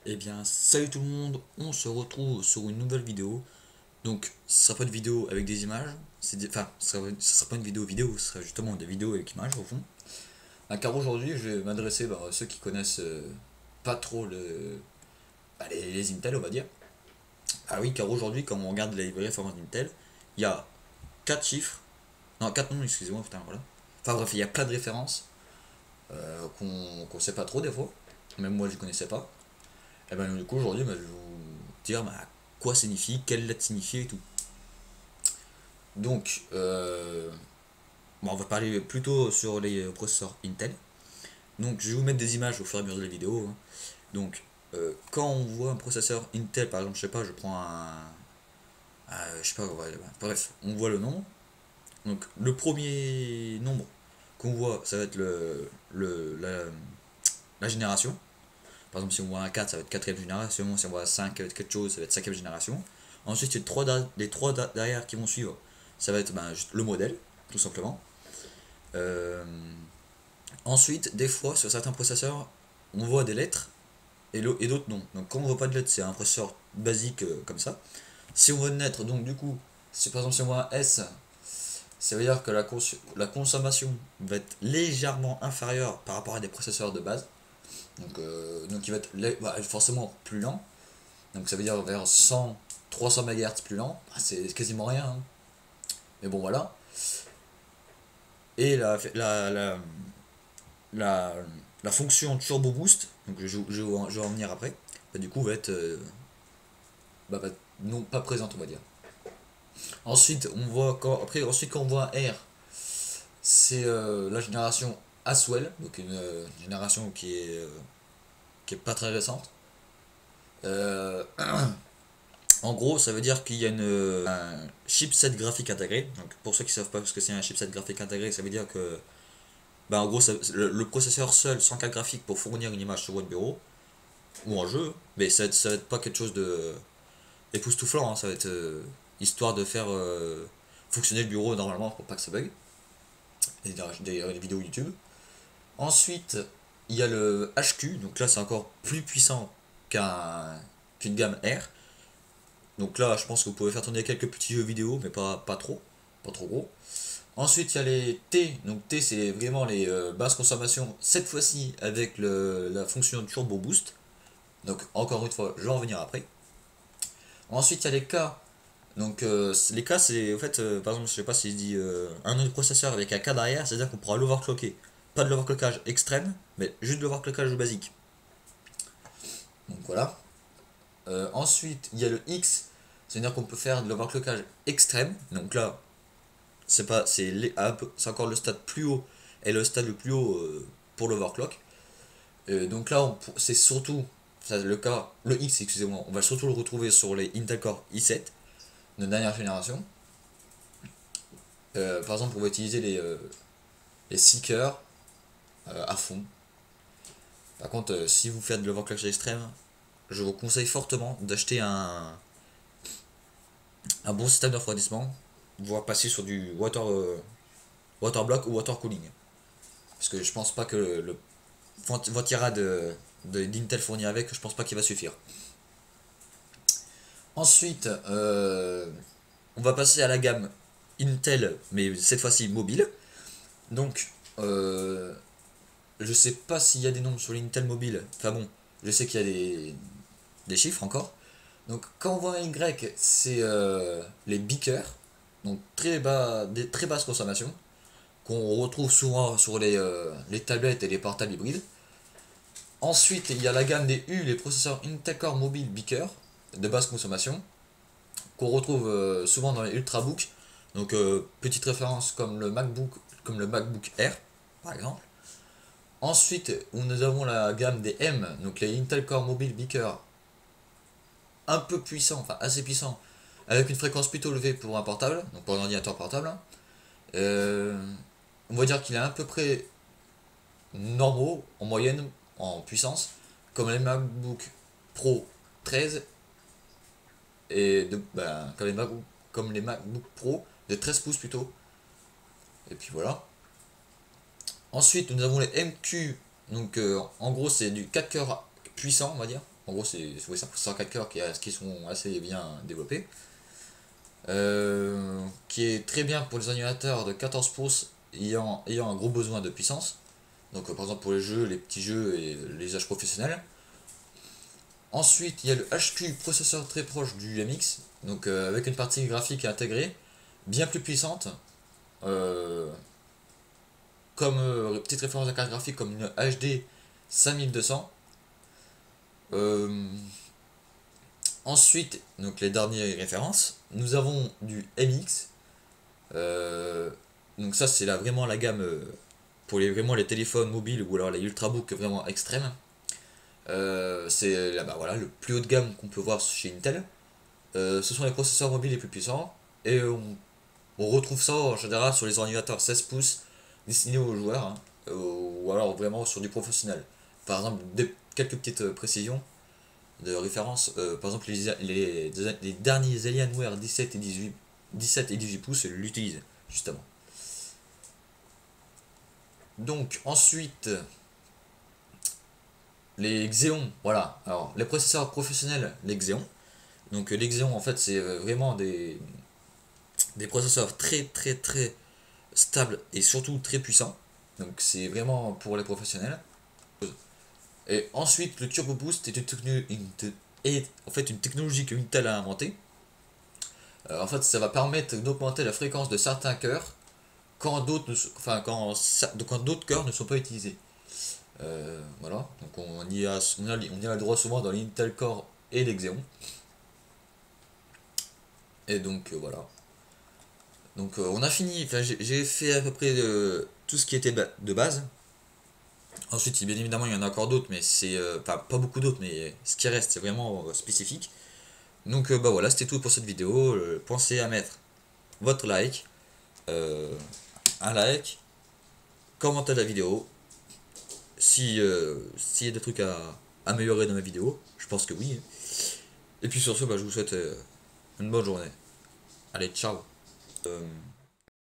Eh bien, salut tout le monde, on se retrouve sur une nouvelle vidéo. Donc, ce sera pas une vidéo avec des images, enfin, ce sera pas une vidéo, ce sera justement des vidéos avec images au fond. Car aujourd'hui, je vais m'adresser à ceux qui connaissent pas trop les Intel, on va dire. Ah oui, car aujourd'hui, quand on regarde les références d'Intel, il y a 4 chiffres, non, 4 noms, excusez-moi, putain, voilà. Enfin bref, il y a plein de références qu'on sait pas trop des fois, même moi je connaissais pas. Et ben du coup aujourd'hui je vais vous dire quoi signifie, quelle lettre signifie et tout. Donc on va parler plutôt sur les processeurs Intel. Donc je vais vous mettre des images au fur et à mesure de la vidéo, hein. Donc quand on voit un processeur Intel, par exemple, je sais pas, je prends je sais pas, ouais, bref, on voit le nombre. Donc le premier nombre qu'on voit, ça va être la génération. Par exemple, si on voit un 4, ça va être quatrième génération. Si on voit un 5, ça va être quelque chose, ça va être cinquième génération. Ensuite, les trois derrière qui vont suivre, ça va être juste le modèle, tout simplement. Euh, Ensuite, des fois, sur certains processeurs, on voit des lettres et d'autres non. Donc, quand on voit pas de lettres, c'est un processeur basique comme ça. Si on voit une lettre, donc du coup, si par exemple si on voit un S, ça veut dire que la consommation va être légèrement inférieure par rapport à des processeurs de base. Donc il va être forcément plus lent. Donc ça veut dire vers 100, 300 MHz plus lent. C'est quasiment rien, hein. Mais bon, voilà. Et la, la fonction Turbo Boost, donc je vais en venir après, du coup va être, va être non pas présente, on va dire. Ensuite, ensuite quand on voit un R, c'est la génération Aswell, donc une génération qui est pas très récente. Euh, En gros, ça veut dire qu'il y a un chipset graphique intégré. Donc, pour ceux qui ne savent pas ce que c'est un chipset graphique intégré, ça veut dire que, en gros, le processeur seul, sans carte graphique pour fournir une image sur votre bureau ou en jeu, mais ça va être pas quelque chose de époustouflant, hein. Ça va être histoire de faire fonctionner le bureau normalement pour pas que ça bug. Et des vidéos YouTube. Ensuite, il y a le HQ. Donc là, c'est encore plus puissant qu'une gamme R. Donc là, je pense que vous pouvez faire tourner quelques petits jeux vidéo, mais pas trop, pas trop gros. Ensuite, il y a les T. Donc T, c'est vraiment les basses consommations, cette fois-ci avec la fonction Turbo Boost. Donc encore une fois, je vais en revenir après. Ensuite, il y a les K. Donc les K, c'est en fait, par exemple, je sais pas si je dis un autre processeur avec un K derrière, c'est-à-dire qu'on pourra l'overclocker. Pas de l'overclockage extrême, mais juste de l'overclockage basique. Donc voilà. Ensuite, il y a le X, c'est-à-dire qu'on peut faire de l'overclockage extrême. Donc là, c'est encore le stade plus haut et le stade le plus haut pour l'overclock. Donc là, c'est surtout le X, excusez-moi, on va surtout le retrouver sur les Intel Core i7 de dernière génération. Par exemple, on va utiliser les seekers à fond. Par contre, si vous faites de l'overclockage extrême, je vous conseille fortement d'acheter un bon système de refroidissement, voire passer sur du water block ou water cooling. Parce que je pense pas que le ventira d'Intel fourni avec, je pense pas qu'il va suffire. Ensuite, on va passer à la gamme Intel, mais cette fois-ci mobile. Donc, je sais pas s'il y a des nombres sur l'Intel mobile. Enfin bon, je sais qu'il y a des chiffres encore. Donc, quand on voit un Y, c'est les beakers, donc des très basses consommations, qu'on retrouve souvent sur les tablettes et les portables hybrides. Ensuite, il y a la gamme des U, les processeurs Intel Core Mobile Beaker, de basse consommation, qu'on retrouve souvent dans les Ultrabooks. Donc, petite référence comme le MacBook Air, par exemple. Ensuite, nous avons la gamme des M, donc les Intel Core Mobile Beaker, un peu puissants, enfin assez puissants, avec une fréquence plutôt élevée pour un portable, donc pour un ordinateur portable. Euh, on va dire qu'il est à peu près normaux, en moyenne, en puissance, comme les MacBook Pro 13 comme les MacBook Pro de 13 pouces plutôt. Et puis voilà. Ensuite, nous avons les MQ. Donc en gros, c'est du 4 cœurs puissant, on va dire. En gros, c'est un processeur 4 cœurs qui sont assez bien développés. Qui est très bien pour les ordinateurs de 14 pouces ayant un gros besoin de puissance. Donc par exemple pour les jeux, les petits jeux et les usages professionnels. Ensuite, il y a le HQ, processeur très proche du MX, donc avec une partie graphique intégrée, bien plus puissante, comme petite référence de carte graphique comme une HD 5200. Ensuite, donc les dernières références, nous avons du MX. Donc ça c'est là vraiment la gamme pour vraiment les téléphones mobiles ou alors les ultrabooks vraiment extrêmes. C'est là, bah, voilà, le plus haut de gamme qu'on peut voir chez Intel. Ce sont les processeurs mobiles les plus puissants et on retrouve ça en général sur les ordinateurs 16 pouces destinés aux joueurs, hein, ou alors vraiment sur du professionnel. Par exemple, quelques petites précisions de référence, par exemple les derniers Alienware 17 et 18 pouces l'utilisent justement. Donc ensuite, les Xeon, voilà. Alors les processeurs professionnels, les Xeon. Donc les Xeon en fait c'est vraiment des processeurs très très très stables et surtout très puissants. Donc c'est vraiment pour les professionnels. Et ensuite le Turbo Boost est en fait une technologie que Intel a inventée. En fait ça va permettre d'augmenter la fréquence de certains cœurs quand d'autres quand d'autres cœurs ne sont pas utilisés. Voilà, donc on y a droit souvent dans l'Intel Core et les Xeon. Et donc voilà. Donc on a fini, enfin j'ai fait à peu près tout ce qui était de base. Ensuite, bien évidemment, il y en a encore d'autres, mais c'est pas beaucoup d'autres, mais ce qui reste, c'est vraiment spécifique. Donc bah voilà, c'était tout pour cette vidéo. Pensez à mettre votre like, euh, un like, commenter la vidéo. Si s'il y a des trucs à améliorer dans ma vidéo, je pense que oui. Et puis sur ce, bah, je vous souhaite une bonne journée. Allez, ciao.